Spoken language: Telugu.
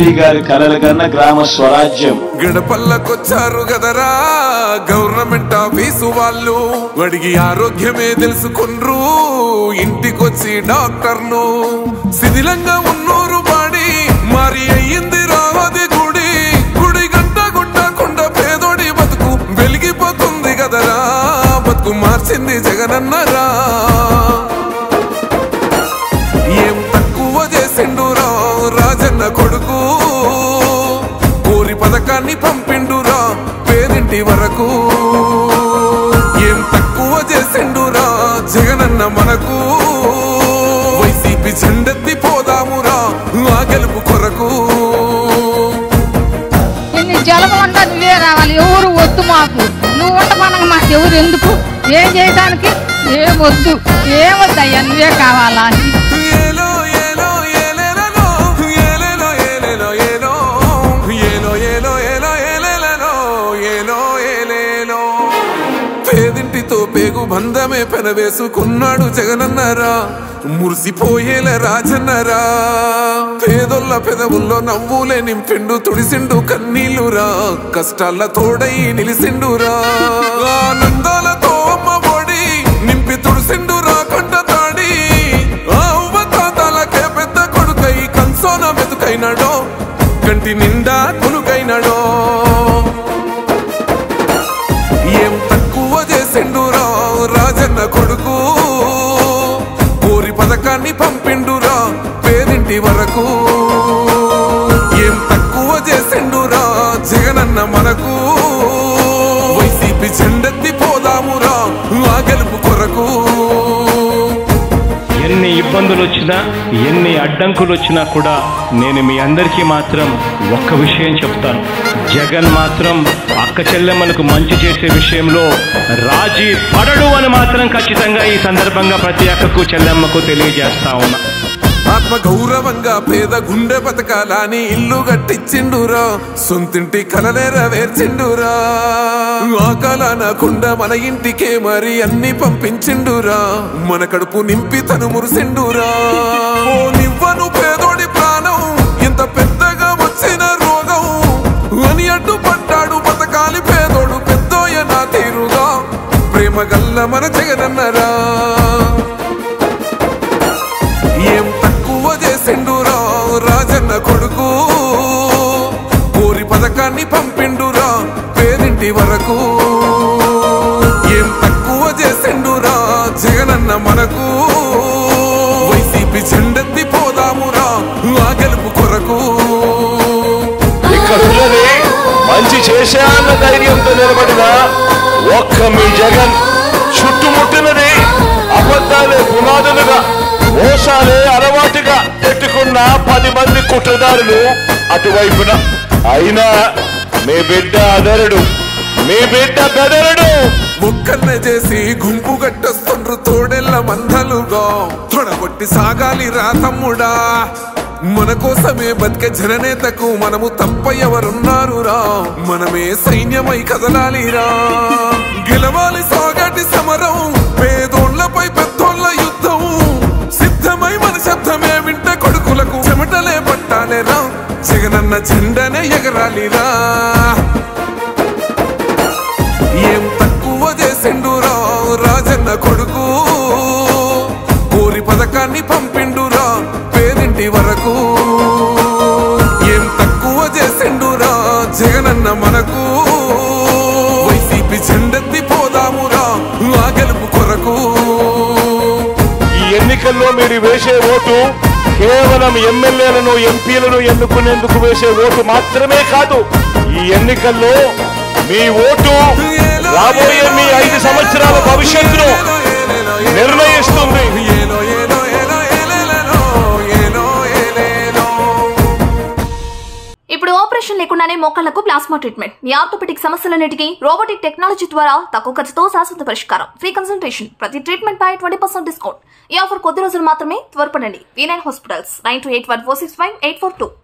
మోదీ గారి కలల కన్నా గ్రామ స్వరాజ్యం. గడపల్లకొచ్చారు గదరా గవర్నమెంట్ ఆఫీసు వాళ్ళు, అడిగి ఆరోగ్యమే తెలుసుకుండ్రు ఇంటికొచ్చి డాక్టర్లు. శిథిలంగా ఉన్నూరు బాడి మరి అయ్యింది రావది గుడి, గుడి గంట గుండకుండ పేదోడి బతుకు వెలిగిపోతుంది గదరా, బతుకు మార్చింది జగనన్నరా. ఏం తక్కువ చేసిండురా రాజన్న కొడుకు, కోరి పథకాన్ని పంపిండురా పేదింటి వరకు. ఏం తక్కువ చేసిండురా జగనన్న మనకు, వైసీపీ జెండెత్తి పోదామురా ఆ గెలుపు కొరకు. జలమంట నువ్వే రావాలి, ఎవరు వద్దు మాకు, నువ్వు ఉండమనగా మాకు ఎవరు ఎందుకు, ఏం చేయడానికి ఏమొద్దు, ఏమొద్దయ్యా నువ్వే కావాలా. పేదింటితో పేగు బంధమే పెనవేసుకున్నాడు జగనన్నరా, మురిసిపోయేల రాజన్నరా. పేదొల్ల పెదవుల్లో నవ్వులే నింపిండు తుడిసిండు కన్నీళ్ళురా, కష్టాల తోడై నిలిసిండురా. ఆనందాలతో అమ్మ ఒడి నింపి తుడిసిండురా కొండ తాడి, ఆ ఉవ్వతాతలకే పెద్ద కొడుకై కంసోన మెతుకైనాడో, కంటి నిండా కొనుకైనాడో. ఏం తక్కువ చేసిండురా రాజన్న కొడుకు, కోరి పథకాన్ని పంపిండురా పేదింటి వరకు. ఏం తక్కువ చేసిండురా జగనన్న మనకు, వైసీపీ జెండెత్తి పోదామురా ఆ గెలుపు కొరకు. ఎన్ని ఇబ్బందులు వచ్చినా ఎన్ని అడ్డంకులు వచ్చినా కూడా నేను మీ అందరికీ మాత్రం ఒక్క విషయం చెప్తాను, జగన్ మాత్రం అక్క చెల్లెమ్మలకు మంచి చేసే విషయంలో రాజీ పడడు అని మాత్రం ఖచ్చితంగా ఈ సందర్భంగా ప్రతి అక్కకు చెల్లెమ్మకు తెలియజేస్తా ఉన్నా. ఆత్మ గౌరవంగా పేద గుండె బతకాలని ఇల్లు కట్టించిండురా, సొంతింటి కలనేరవేర్చిండురా. ఆకలనకుండా మన ఇంటికే మరి అన్ని పంపించిండురా, మన కడుపు నింపి తను మురిసిండురా. ఓ నివ్వను పేదోడి ప్రాణం ఇంత పెద్దగా వచ్చిన రోగం అని అడ్డుపడ్డాడు బతకాలి పేదోడు పెద్దోయ నా తీరుగా, ప్రేమ గల్ల మన జగనన్నరా. ఏం తక్కువ చేసిండురా రాజన్న కొడుకు, కోరి పథకాన్ని పంపిండురా పేదింటి వరకు. ఏం తక్కువ చేసిండురా జగనన్న మనకు, వైసీపీ జెండెత్తి పోదామురా ఆ గెలుపు కొరకు. ఇక్కడున్నది మంచి చేశాన్న ధైర్యంతో నిలబడిన ఒక్క మీ జగన్, చుట్టుముట్టినది అబద్ధాలే పునాదులుగా మోసాలే అలవాటుగా పెట్టుకున్న 10 మంది కుట్రదారులు అటువైపున. అయినా మీ బిడ్డ అదరుడు, మీ బిడ్డ బెదరుడు. ముక్కన్న చేసి గుంపు గట్టొస్తుండ్రు తోడెల్ల మందలుగా, తొడగొట్టి సాగాలి రా తమ్ముడా. మన కోసమే బతికే జననేతకు మనము తప్ప ఎవరున్నారు రా, మనమే సైన్యమై కదలాలిరా. గెలవాలి సాగటి సమరం, పేదోళ్లపై పెద్దోళ్ల యుద్ధం, సిద్ధమై మన శబ్దమే వింట కొడుకులకు చెమటలే పట్టాలేరా, జగనన్న జెండనే ఎగరాలిరా. ఏం తక్కువ చేసిండురా రాజన్న కొడుకు, కోరి పథకాన్ని పంపిండురా పేదింటి వరకు. ఏం తక్కువ చేసిండురా జగనన్న మనకు, వైసీపీ జెండెత్తి పోదామురా ఆ గెలుపు కొరకు. ఈ ఎన్నికల్లో మీరు వేసే ఓటు కేవలం ఎమ్మెల్యేలను ఎంపీలను ఎన్నుకునేందుకు వేసే ఓటు మాత్రమే కాదు, ఈ ఎన్నికల్లో మీ ఓటు రాబోయే మీ 5 సంవత్సరాల భవిష్యత్తును నిర్ణయిస్తుంది. ఇప్పుడు ఆపరేషన్ లేకుండానే మోకాళ్లకు ప్లాస్మా ట్రీట్మెంట్, మీ ఆర్థోపెడిక్ సమస్యలన్నిటికీ రోబోటిక్ టెక్నాలజీ ద్వారా తక్కువ ఖర్చుతో శాశ్వత పరిష్కారం, ఫ్రీ కన్సల్టేషన్, ప్రతి ట్రీట్మెంట్ పై 20% డిస్కౌంట్. ఈ ఆఫర్ కొద్ది రోజులు మాత్రమే, త్వరపడండి. V9 hospitals 9281465842.